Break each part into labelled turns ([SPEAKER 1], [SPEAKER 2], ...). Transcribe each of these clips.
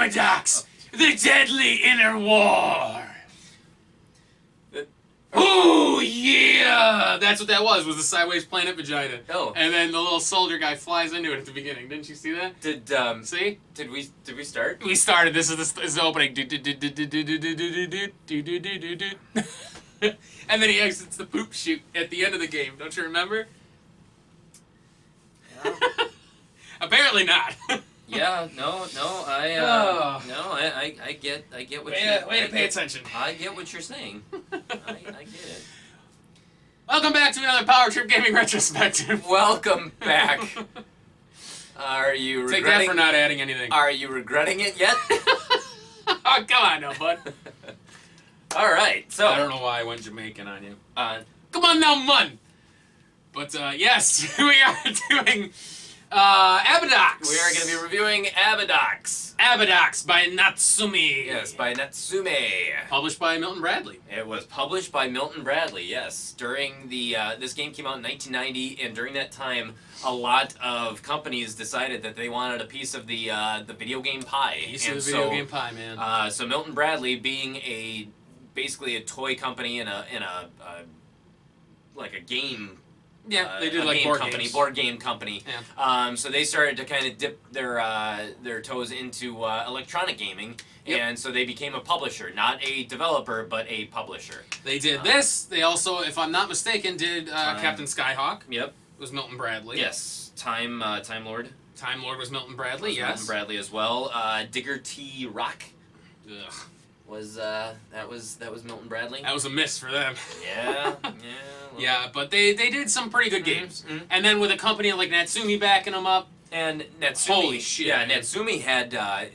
[SPEAKER 1] Abadox, the deadly inner war. Oh yeah, that's what that was the sideways planet vagina.
[SPEAKER 2] Oh.
[SPEAKER 1] And then the little soldier guy flies into it at the beginning. Didn't you see that? See?
[SPEAKER 2] Did we start?
[SPEAKER 1] We started. This is the opening. And then he exits the poop chute at the end of the game. Don't you remember?
[SPEAKER 2] Yeah.
[SPEAKER 1] Apparently not.
[SPEAKER 2] Yeah, no, I get what
[SPEAKER 1] Way to pay attention.
[SPEAKER 2] I get what you're saying. I get it.
[SPEAKER 1] Welcome back to another Power Trip Gaming Retrospective.
[SPEAKER 2] Welcome back. Are you regretting?
[SPEAKER 1] Take that for not adding anything.
[SPEAKER 2] Are you regretting it yet?
[SPEAKER 1] Oh, come on now, bud.
[SPEAKER 2] All right, so
[SPEAKER 1] I don't know why I went Jamaican on you. Come on now, mun. But yes, we are doing Abadox.
[SPEAKER 2] we are going to be reviewing Abadox.
[SPEAKER 1] Abadox by Natsumi.
[SPEAKER 2] Yes, by Natsume.
[SPEAKER 1] Published by Milton Bradley.
[SPEAKER 2] It was published by Milton Bradley, yes. During the, this game came out in 1990, and during that time, a lot of companies decided that they wanted a piece of the video game pie.
[SPEAKER 1] Piece of the video game pie, man.
[SPEAKER 2] So Milton Bradley, being basically a toy company and a like a game.
[SPEAKER 1] Yeah, they did like
[SPEAKER 2] game
[SPEAKER 1] board
[SPEAKER 2] company,
[SPEAKER 1] games.
[SPEAKER 2] board game company.
[SPEAKER 1] Yeah.
[SPEAKER 2] So they started to kind of dip their toes into electronic gaming,
[SPEAKER 1] Yep.
[SPEAKER 2] and so they became a publisher, not a developer, but a publisher.
[SPEAKER 1] They did this. They also, if I'm not mistaken, did Captain Skyhawk.
[SPEAKER 2] Yep.
[SPEAKER 1] It was Milton Bradley.
[SPEAKER 2] Yes. Time Lord.
[SPEAKER 1] Time Lord was Milton Bradley.
[SPEAKER 2] Was
[SPEAKER 1] Yes.
[SPEAKER 2] Milton Bradley as well. Digger T Rock
[SPEAKER 1] Ugh.
[SPEAKER 2] was that was Milton Bradley.
[SPEAKER 1] That was a miss for them.
[SPEAKER 2] Yeah.
[SPEAKER 1] Yeah, but they did some pretty good games.
[SPEAKER 2] Mhm.
[SPEAKER 1] And then with a company like Natsumi backing them up,
[SPEAKER 2] And Natsumi,
[SPEAKER 1] Holy shit,
[SPEAKER 2] yeah,
[SPEAKER 1] man.
[SPEAKER 2] Natsumi had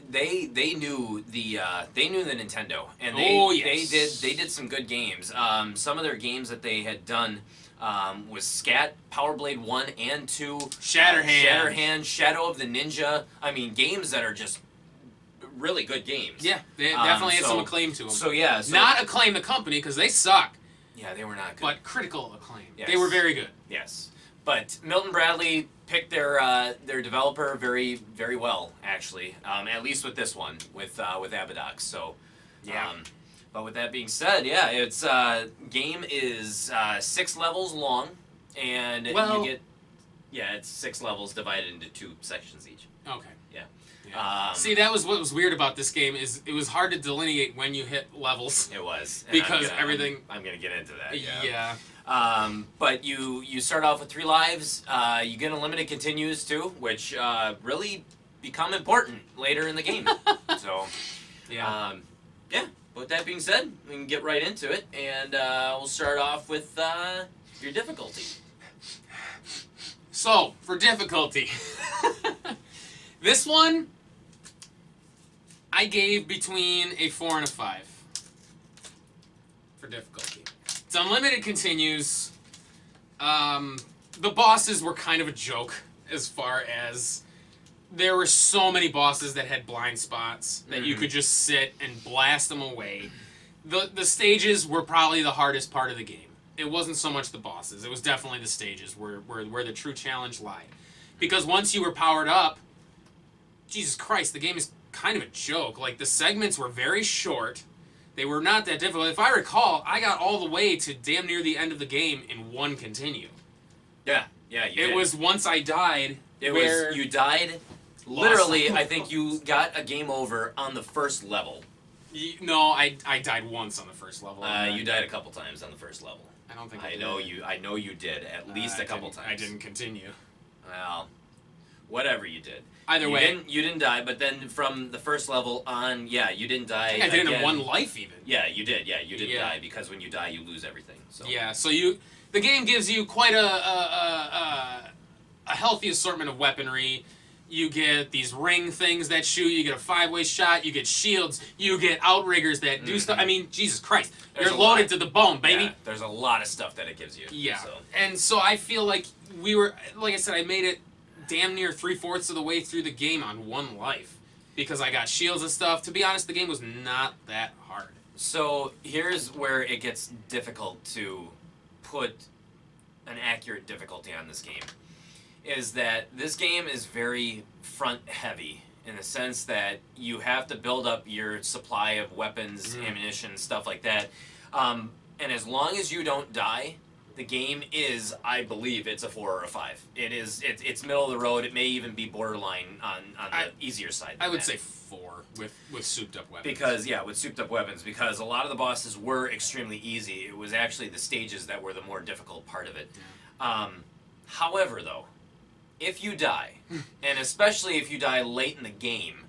[SPEAKER 2] they knew the Nintendo, and
[SPEAKER 1] Oh, yes.
[SPEAKER 2] they did some good games. Some of their games that they had done was Scat, Power Blade 1 and 2,
[SPEAKER 1] Shatterhand,
[SPEAKER 2] Shadow of the Ninja. I mean, games that are just really good games.
[SPEAKER 1] yeah, they definitely had
[SPEAKER 2] so-
[SPEAKER 1] some acclaim to them.
[SPEAKER 2] So yeah,
[SPEAKER 1] Not acclaim the company because they suck,
[SPEAKER 2] yeah, they were not good.
[SPEAKER 1] but critical acclaim.
[SPEAKER 2] Yes.
[SPEAKER 1] They were very good.
[SPEAKER 2] Yes, but Milton Bradley picked their developer very, very well, actually. At least with this one, with Abadox. So,
[SPEAKER 1] Yeah.
[SPEAKER 2] But with that being said, yeah, it's game is 6 levels long, and
[SPEAKER 1] Well-
[SPEAKER 2] you get it's 6 levels divided into 2 sections each.
[SPEAKER 1] Okay.
[SPEAKER 2] Yeah.
[SPEAKER 1] See, that was what was weird about this game is it was hard to delineate when you hit levels.
[SPEAKER 2] It was and
[SPEAKER 1] Because everything-
[SPEAKER 2] I'm gonna get into that.
[SPEAKER 1] Yeah.
[SPEAKER 2] But you start off with 3 lives. You get unlimited continues too, which really become important later in the game. So,
[SPEAKER 1] Yeah.
[SPEAKER 2] yeah. But with that being said, we can get right into it, and we'll start off with your difficulty.
[SPEAKER 1] So, for difficulty, this one I gave between a 4 and a 5 for difficulty. It's unlimited continues. The bosses were kind of a joke as far as there were so many bosses that had blind spots that you could just sit and blast them away. The stages were probably the hardest part of the game. It wasn't so much the bosses. It was definitely the stages where the true challenge lied. Because once you were powered up, Jesus Christ, the game is kind of a joke. Like, the segments were very short. They were not that difficult. If I recall, I got all the way to damn near the end of the game in 1 continue.
[SPEAKER 2] Yeah, you did.
[SPEAKER 1] It was once I died where...
[SPEAKER 2] You died. Literally, I think you got a game over on the first level.
[SPEAKER 1] No, I died once on the first level.
[SPEAKER 2] You died a couple times on the first level.
[SPEAKER 1] I don't think
[SPEAKER 2] I know you did at least a couple times.
[SPEAKER 1] I didn't continue.
[SPEAKER 2] Well, whatever you did.
[SPEAKER 1] Either way,
[SPEAKER 2] you didn't die. But then from the first level on, yeah, you didn't die.
[SPEAKER 1] I think I did it in
[SPEAKER 2] again.
[SPEAKER 1] 1 life even.
[SPEAKER 2] Yeah, you did. Yeah, you didn't
[SPEAKER 1] Yeah.
[SPEAKER 2] die because when you die, you lose everything. So.
[SPEAKER 1] Yeah, so the game gives you quite a healthy assortment of weaponry. You get these ring things that shoot. You get a 5-way shot. You get shields. You get outriggers that do stuff. I mean, Jesus Christ,
[SPEAKER 2] There's
[SPEAKER 1] you're
[SPEAKER 2] a
[SPEAKER 1] loaded
[SPEAKER 2] lot.
[SPEAKER 1] to the bone, baby.
[SPEAKER 2] Yeah, there's a lot of stuff that it gives you.
[SPEAKER 1] Yeah.
[SPEAKER 2] So.
[SPEAKER 1] And so I feel like we were, like I said, I made it damn near 3/4 of the way through the game on 1 life because I got shields and stuff. To be honest, the game was not that hard.
[SPEAKER 2] So here's where it gets difficult to put an accurate difficulty on this game. Is that this game is very front heavy in the sense that you have to build up your supply of weapons, ammunition, stuff like that. And as long as you don't die, the game is, I believe, it's a 4 or a 5. It's middle of the road. It may even be borderline on the easier side.
[SPEAKER 1] I would say 4 with souped up weapons.
[SPEAKER 2] Because with souped up weapons, because a lot of the bosses were extremely easy. It was actually the stages that were the more difficult part of it. Yeah. However, though, if you die, and especially if you die late in the game,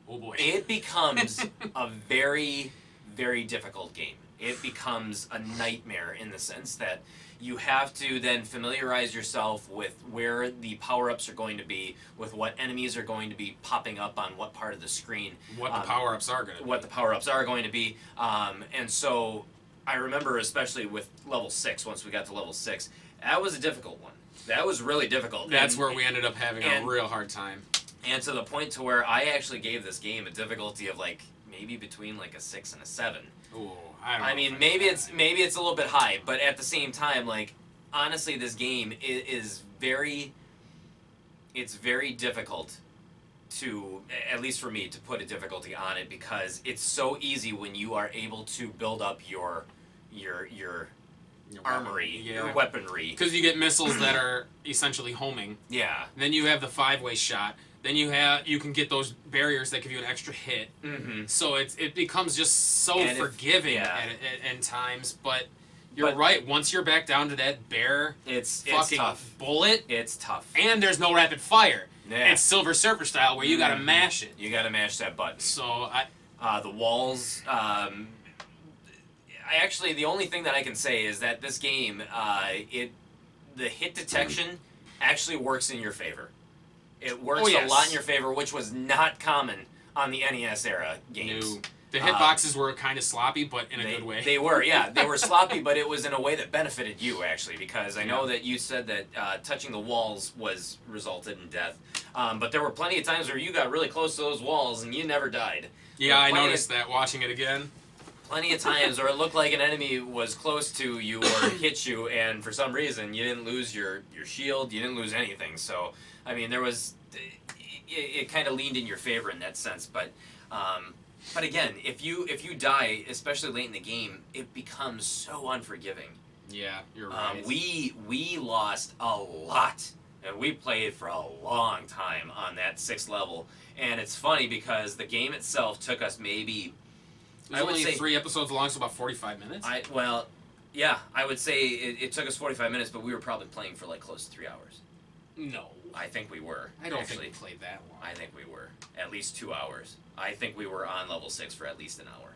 [SPEAKER 1] oh boy,
[SPEAKER 2] it becomes a very, very difficult game. It becomes a nightmare in the sense that you have to then familiarize yourself with where the power-ups are going to be, with what enemies are going to be popping up on what part of the screen.
[SPEAKER 1] What the power-ups are going to be.
[SPEAKER 2] What the power-ups are going to be. And so I remember especially with level 6, once we got to level 6, that was a difficult one. That was really difficult.
[SPEAKER 1] That's where we ended up having a real hard time.
[SPEAKER 2] And to the point to where I actually gave this game a difficulty of like maybe between like a 6 and a 7.
[SPEAKER 1] Ooh, I mean,
[SPEAKER 2] maybe it's a little bit high, but at the same time, like honestly, this game is very difficult to, at least for me, to put a difficulty on it because it's so easy when you are able to build up your armory, your weaponry.
[SPEAKER 1] Because you get missiles that are essentially homing.
[SPEAKER 2] Yeah.
[SPEAKER 1] Then you have the 5-way shot. Then you can get those barriers that give you an extra hit. Mm-hmm. So it becomes just so forgiving at times. But you're right. Once you're back down to that bare
[SPEAKER 2] it's
[SPEAKER 1] fucking
[SPEAKER 2] tough.
[SPEAKER 1] bullet,
[SPEAKER 2] it's tough.
[SPEAKER 1] And there's no rapid fire.
[SPEAKER 2] Yeah.
[SPEAKER 1] It's Silver Surfer style where you gotta mash it.
[SPEAKER 2] You gotta mash that button.
[SPEAKER 1] So
[SPEAKER 2] the walls. Actually, the only thing that I can say is that this game, the hit detection actually works in your favor. It works a lot in your favor, which was not common on the NES era games.
[SPEAKER 1] No. The hitboxes were kind of sloppy, but in a good way.
[SPEAKER 2] They were, yeah. They were sloppy, but it was in a way that benefited you, actually, because I know that you said that touching the walls resulted in death. But there were plenty of times where you got really close to those walls and you never died.
[SPEAKER 1] Yeah, I noticed that watching it again.
[SPEAKER 2] Plenty of times where it looked like an enemy was close to you or hit you, and for some reason you didn't lose your shield, you didn't lose anything. So, I mean, it kind of leaned in your favor in that sense. But again, if you die, especially late in the game, it becomes so unforgiving.
[SPEAKER 1] Yeah, you're right.
[SPEAKER 2] We lost a lot, and we played for a long time on that 6th level. And it's funny because the game itself took us maybe.
[SPEAKER 1] It was only 3 episodes long, so about 45 minutes?
[SPEAKER 2] I would say it took us 45 minutes, but we were probably playing for like close to 3 hours.
[SPEAKER 1] No.
[SPEAKER 2] I think we were.
[SPEAKER 1] I don't think we played that long.
[SPEAKER 2] I think we were. At least 2 hours. I think we were on level 6 for at least an hour.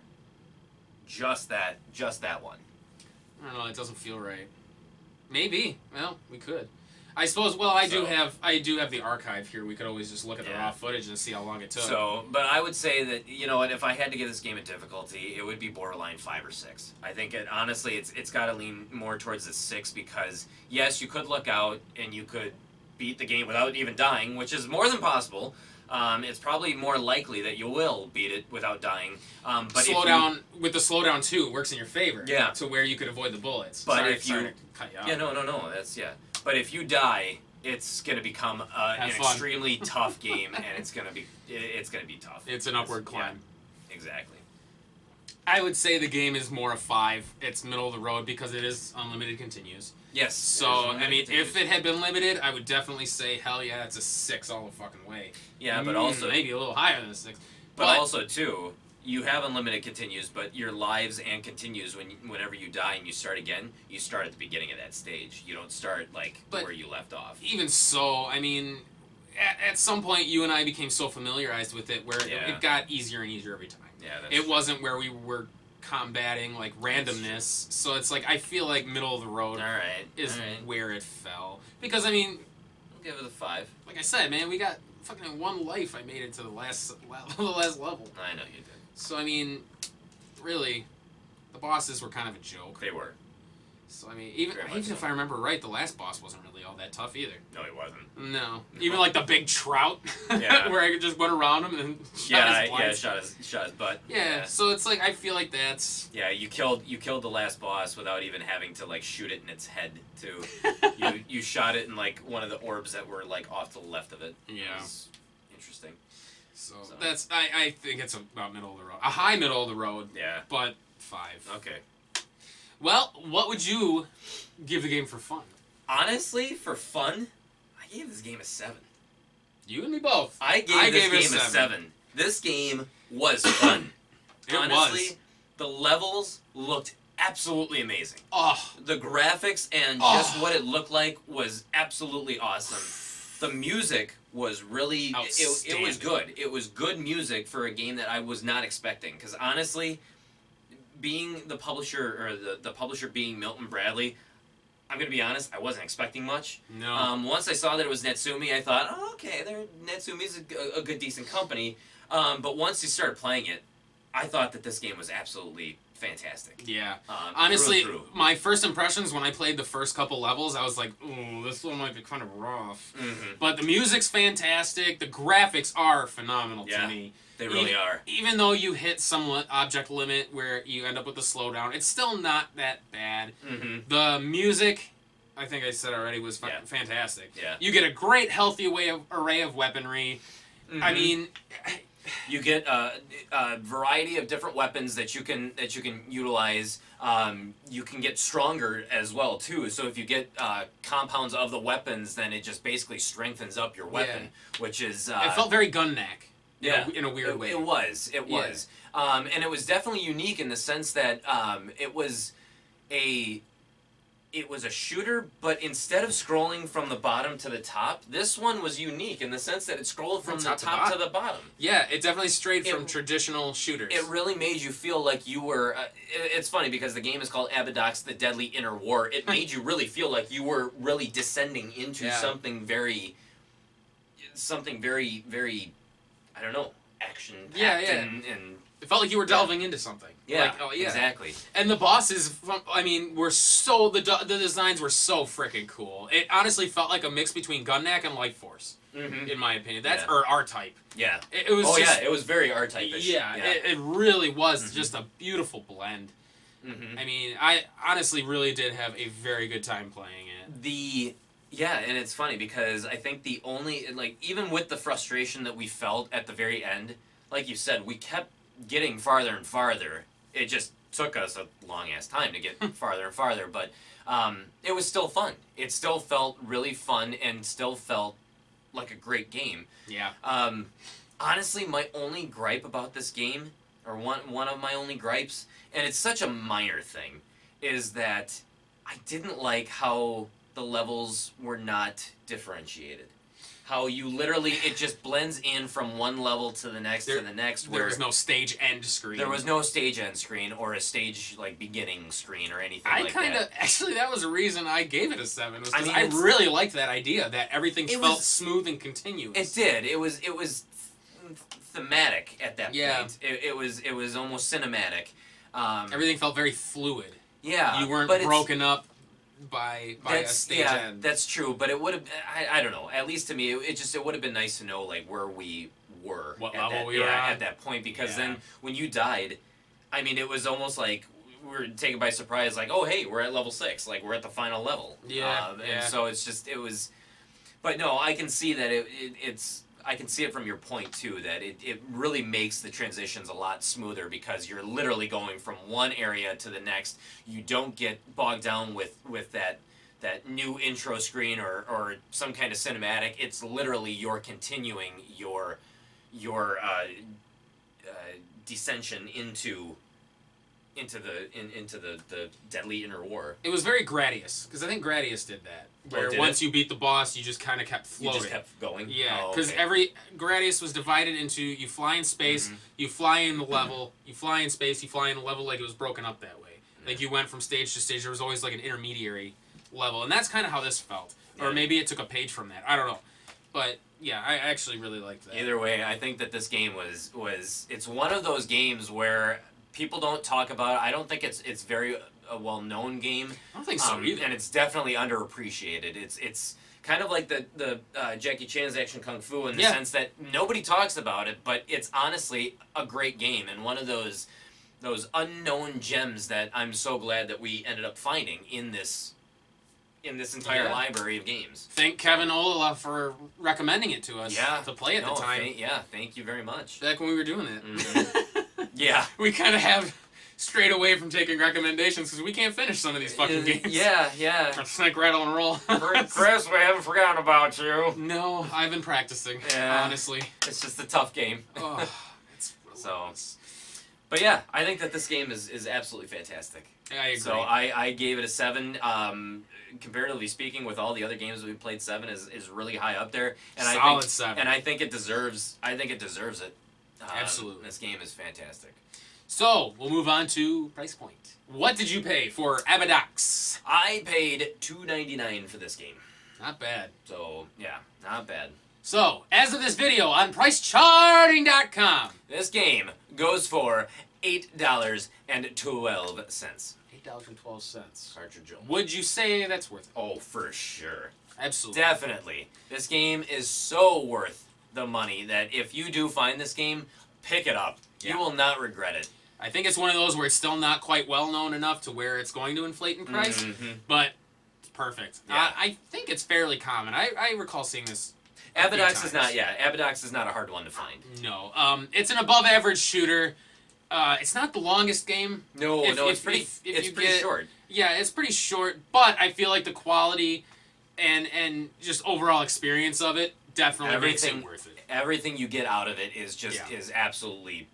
[SPEAKER 2] Just that one.
[SPEAKER 1] I don't know, it doesn't feel right. Maybe. Well, we could. I suppose. Well, I do have the archive here. We could always just look at the raw footage and see how long it took.
[SPEAKER 2] So, but I would say that if I had to give this game a difficulty, it would be borderline 5 or 6. I think honestly, it's got to lean more towards the 6 because yes, you could look out and you could beat the game without even dying, which is more than possible. It's probably more likely that you will beat it without dying. But
[SPEAKER 1] with the slowdown too, works in your favor.
[SPEAKER 2] Yeah.
[SPEAKER 1] To where you could avoid the bullets.
[SPEAKER 2] But
[SPEAKER 1] sorry
[SPEAKER 2] to
[SPEAKER 1] cut you off.
[SPEAKER 2] Yeah, no, that's But if you die, it's going to become an extremely tough game, and it's going to be tough.
[SPEAKER 1] It's an upward climb.
[SPEAKER 2] Yeah, exactly.
[SPEAKER 1] I would say the game is more a 5. It's middle of the road because it is unlimited continues.
[SPEAKER 2] Yes.
[SPEAKER 1] So, I mean, if it had been limited, I would definitely say, hell yeah, it's a 6 all the fucking way.
[SPEAKER 2] Yeah, but also
[SPEAKER 1] maybe a little higher than a 6.
[SPEAKER 2] But also, too, you have unlimited continues, but your lives and continues, whenever you die and you start again, you start at the beginning of that stage. You don't start, where you left off.
[SPEAKER 1] Even so, I mean, at some point, you and I became so familiarized with it where it got easier and easier every time.
[SPEAKER 2] Yeah,
[SPEAKER 1] it wasn't where we were combating, randomness. So it's I feel like middle of the road is where it fell. Because, I mean...
[SPEAKER 2] I'll give it a 5.
[SPEAKER 1] Like I said, man, we got fucking 1 life I made it to the last level.
[SPEAKER 2] I know you did.
[SPEAKER 1] So, I mean, really, the bosses were kind of a joke.
[SPEAKER 2] They were.
[SPEAKER 1] So, I mean, even if I remember right, the last boss wasn't really all that tough either.
[SPEAKER 2] No, he wasn't.
[SPEAKER 1] No. Even the big trout, where I could just went around him and shot
[SPEAKER 2] his butt.
[SPEAKER 1] Yeah, so it's I feel like that's...
[SPEAKER 2] Yeah, you killed the last boss without even having to, shoot it in its head, too. you shot it in, one of the orbs that were, off to the left of it.
[SPEAKER 1] Yeah.
[SPEAKER 2] It was interesting.
[SPEAKER 1] So that's I think it's about middle of the road, a high middle of the road.
[SPEAKER 2] Yeah.
[SPEAKER 1] But 5.
[SPEAKER 2] Okay.
[SPEAKER 1] Well, what would you give the game for fun?
[SPEAKER 2] Honestly, for fun, I gave this game a 7.
[SPEAKER 1] You and me both.
[SPEAKER 2] I gave this game a 7. This game was fun. Honestly, the levels looked absolutely amazing.
[SPEAKER 1] Oh,
[SPEAKER 2] The graphics and just what it looked like was absolutely awesome. The music was really it was good. It was good music for a game that I was not expecting. Because honestly, being the publisher or the publisher being Milton Bradley, I'm gonna be honest, I wasn't expecting much.
[SPEAKER 1] no.
[SPEAKER 2] Once I saw that it was Natsumi, I thought, oh, okay, Natsumi's a good, decent company. But once you started playing it, I thought that this game was absolutely fantastic.
[SPEAKER 1] Yeah. Honestly,
[SPEAKER 2] through.
[SPEAKER 1] my first impressions when I played the first couple levels, I was like, ooh, this one might be kind of rough.
[SPEAKER 2] Mm-hmm.
[SPEAKER 1] But the music's fantastic. The graphics are phenomenal to me.
[SPEAKER 2] They really are.
[SPEAKER 1] Even though you hit some object limit where you end up with a slowdown, it's still not that bad.
[SPEAKER 2] Mm-hmm.
[SPEAKER 1] The music, I think I said already, was fantastic.
[SPEAKER 2] Yeah.
[SPEAKER 1] You get a great, healthy array of weaponry.
[SPEAKER 2] Mm-hmm.
[SPEAKER 1] I mean,
[SPEAKER 2] you get a variety of different weapons that you can utilize. You can get stronger as well too. So if you get compounds of the weapons, then it just basically strengthens up your weapon, which is
[SPEAKER 1] it felt very gun-knack. In a weird way.
[SPEAKER 2] It was. And it was definitely unique in the sense that it was a shooter, but instead of scrolling from the bottom to the top, this one was unique in the sense that it scrolled from the top to the bottom.
[SPEAKER 1] Yeah, it definitely strayed from traditional shooters.
[SPEAKER 2] It really made you feel like you were... it's funny because the game is called Abadox, The Deadly Inner War. It made you really feel like you were really descending into something very, very, I don't know, action-packed and
[SPEAKER 1] it felt like you were delving into something.
[SPEAKER 2] Yeah,
[SPEAKER 1] like,
[SPEAKER 2] exactly.
[SPEAKER 1] And the bosses, were so... The designs were so freaking cool. It honestly felt like a mix between Gunnak and Life Force, in my opinion. Or R-Type.
[SPEAKER 2] Yeah.
[SPEAKER 1] It was
[SPEAKER 2] it was very R-Type-ish.
[SPEAKER 1] Yeah, it really was just a beautiful blend.
[SPEAKER 2] Mm-hmm.
[SPEAKER 1] I mean, I honestly really did have a very good time playing it.
[SPEAKER 2] Yeah, and it's funny because I think the only... even with the frustration that we felt at the very end, like you said, we kept getting farther and farther. It just took us a long-ass time to get farther and farther, but it was still fun. It still felt really fun and still felt like a great game.
[SPEAKER 1] Yeah.
[SPEAKER 2] Honestly, my only gripe about this game, or one of my only gripes, and it's such a minor thing, is that I didn't like how the levels were not differentiated. How you literally, it just blends in from one level to the next to the next.
[SPEAKER 1] There was no stage end screen.
[SPEAKER 2] There was no stage end screen or a stage beginning screen or anything like that.
[SPEAKER 1] Actually, that was the reason I gave it a 7. Was I really liked that idea that everything felt smooth and continuous.
[SPEAKER 2] It did. It was thematic at that point. It was almost cinematic.
[SPEAKER 1] Everything felt very fluid.
[SPEAKER 2] Yeah,
[SPEAKER 1] you weren't broken up by a stage end.
[SPEAKER 2] That's true, but it would have. I don't know. At least to me, it would have been nice to know where we were.
[SPEAKER 1] What level we were
[SPEAKER 2] at that point, because then when you died, I mean, it was almost like we were taken by surprise. Like, oh hey, we're at level 6. Like we're at the final level. And so it was. But no, I can see that it's. I can see it from your point too, that it really makes the transitions a lot smoother because you're literally going from one area to the next. You don't get bogged down with that new intro screen or some kind of cinematic. It's literally you're continuing your descension into the deadly inner war.
[SPEAKER 1] It was very Gradius, because I think Gradius did that. Where once you beat the boss, you just kind of kept floating.
[SPEAKER 2] You just kept going?
[SPEAKER 1] Yeah, because every Gradius was divided into, you fly in space, you fly in the level, you fly in space, you fly in the level, like it was broken up that way. Like you went from stage to stage, there was always like an intermediary level, and that's kind of how this felt. Or maybe it took a page from that, I don't know. But yeah, I actually really liked that.
[SPEAKER 2] Either way, I think that this game was it's one of those games where people don't talk about it. I don't think it's very a well-known game.
[SPEAKER 1] I don't think so either.
[SPEAKER 2] And it's definitely underappreciated. It's kind of like the Jackie Chan's Action Kung Fu in the sense that nobody talks about it, but it's honestly a great game and one of those unknown gems that I'm so glad that we ended up finding in this in this entire
[SPEAKER 1] Yeah.
[SPEAKER 2] library of games.
[SPEAKER 1] Thank Kevin Olala for recommending it to us to play at the time.
[SPEAKER 2] Thank you very much.
[SPEAKER 1] Back when we were doing it.
[SPEAKER 2] Mm-hmm. Yeah.
[SPEAKER 1] We kind of have strayed away from taking recommendations because we can't finish some of these fucking games.
[SPEAKER 2] Yeah.
[SPEAKER 1] Snake, rattle, and roll.
[SPEAKER 2] Chris, we haven't forgotten about you.
[SPEAKER 1] No, I've been practicing, honestly.
[SPEAKER 2] It's just a tough game.
[SPEAKER 1] Oh, it's
[SPEAKER 2] relentless. But yeah, I think that this game is absolutely fantastic.
[SPEAKER 1] I agree.
[SPEAKER 2] So I gave it a 7. Comparatively speaking, with all the other games we played, 7 is really high up there. And
[SPEAKER 1] Solid 7.
[SPEAKER 2] And I think it deserves it.
[SPEAKER 1] Absolutely.
[SPEAKER 2] This game is fantastic.
[SPEAKER 1] So, we'll move on to price point. What did you pay for Abadox?
[SPEAKER 2] I paid $2.99 for this game.
[SPEAKER 1] Not bad.
[SPEAKER 2] So, yeah, not bad.
[SPEAKER 1] So, as of this video on PriceCharting.com,
[SPEAKER 2] this game goes for $8.12.
[SPEAKER 1] $8.12.
[SPEAKER 2] Cartridge.
[SPEAKER 1] Would you say that's worth it?
[SPEAKER 2] Oh, for sure.
[SPEAKER 1] Absolutely.
[SPEAKER 2] Definitely. This game is so worth the money that if you do find this game, pick it up.
[SPEAKER 1] Yeah.
[SPEAKER 2] You will not regret it.
[SPEAKER 1] I think it's one of those where it's still not quite well known enough to where it's going to inflate in price, but it's perfect.
[SPEAKER 2] Yeah.
[SPEAKER 1] I think it's fairly common. I recall seeing this.
[SPEAKER 2] Abadox is not a hard one to find.
[SPEAKER 1] No. It's an above average shooter. It's not the longest game.
[SPEAKER 2] It's pretty short.
[SPEAKER 1] Yeah, it's pretty short, but I feel like the quality and just overall experience of it definitely makes it worth it.
[SPEAKER 2] Everything you get out of it is is absolutely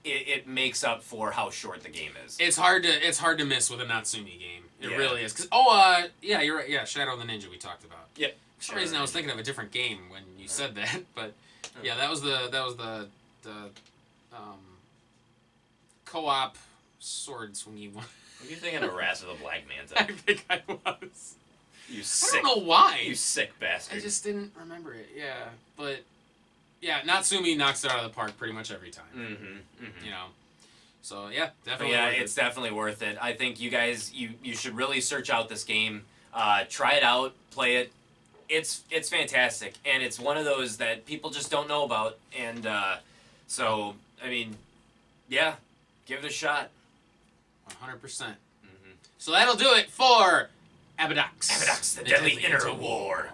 [SPEAKER 2] it makes up for how short the game is.
[SPEAKER 1] It's hard to miss with a Natsumi game. It really is. 'Cause you're right. Yeah, Shadow of the Ninja we talked about.
[SPEAKER 2] Yep.
[SPEAKER 1] For some reason I was thinking of a different game when you said that, but yeah, that was the co-op sword swingy one.
[SPEAKER 2] Are you thinking of Wrath of the Black Manta?
[SPEAKER 1] I think I was.
[SPEAKER 2] You sick.
[SPEAKER 1] I don't know why.
[SPEAKER 2] You sick bastard.
[SPEAKER 1] I just didn't remember it. Yeah, but yeah, Natsumi knocks it out of the park pretty much every time. You know, so yeah, definitely.
[SPEAKER 2] But yeah, it's definitely worth it. I think you guys you should really search out this game. Try it out, play it. It's fantastic, and it's one of those that people just don't know about. And so I mean, yeah, give it a shot.
[SPEAKER 1] 100%. So that'll do it for Abadox.
[SPEAKER 2] Abadox, the Deadly Interwar.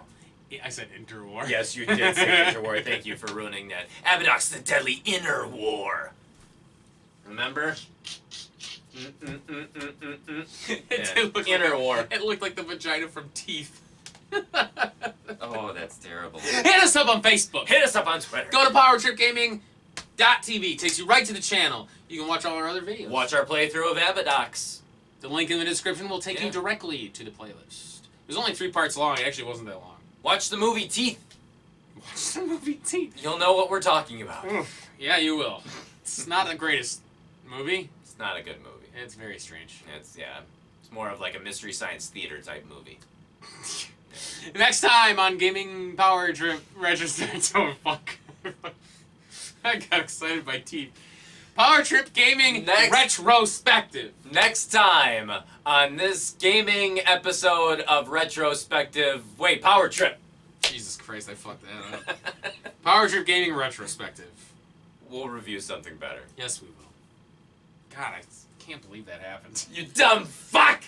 [SPEAKER 1] Yeah, I said interwar.
[SPEAKER 2] Yes, you did say interwar. Thank you for ruining that. Abadox, the Deadly Interwar. Remember?
[SPEAKER 1] It did look
[SPEAKER 2] Interwar.
[SPEAKER 1] It looked like the vagina from Teeth.
[SPEAKER 2] Oh, that's terrible.
[SPEAKER 1] Hit us up on Facebook.
[SPEAKER 2] Hit us up on Twitter.
[SPEAKER 1] Go to PowerTripGaming.tv. Takes you right to the channel. You can watch all our other videos.
[SPEAKER 2] Watch our playthrough of Abadox.
[SPEAKER 1] The link in the description will take you directly to the playlist. It was only 3 parts long. It actually wasn't that long.
[SPEAKER 2] Watch the movie Teeth.
[SPEAKER 1] Watch the movie Teeth.
[SPEAKER 2] You'll know what we're talking about.
[SPEAKER 1] Yeah, you will. It's not the greatest movie.
[SPEAKER 2] It's not a good movie.
[SPEAKER 1] It's very strange.
[SPEAKER 2] It's more of like a mystery science theater type movie.
[SPEAKER 1] Next time on Gaming Power Trip Retrospective. Oh, fuck. I got excited by Teeth. Power Trip Gaming Retrospective.
[SPEAKER 2] Next time on this gaming episode of Retrospective. Wait, Power Trip.
[SPEAKER 1] Jesus Christ, I fucked that up. Power Trip Gaming Retrospective.
[SPEAKER 2] We'll review something better.
[SPEAKER 1] Yes, we will. God, I can't believe that happened.
[SPEAKER 2] You dumb fuck!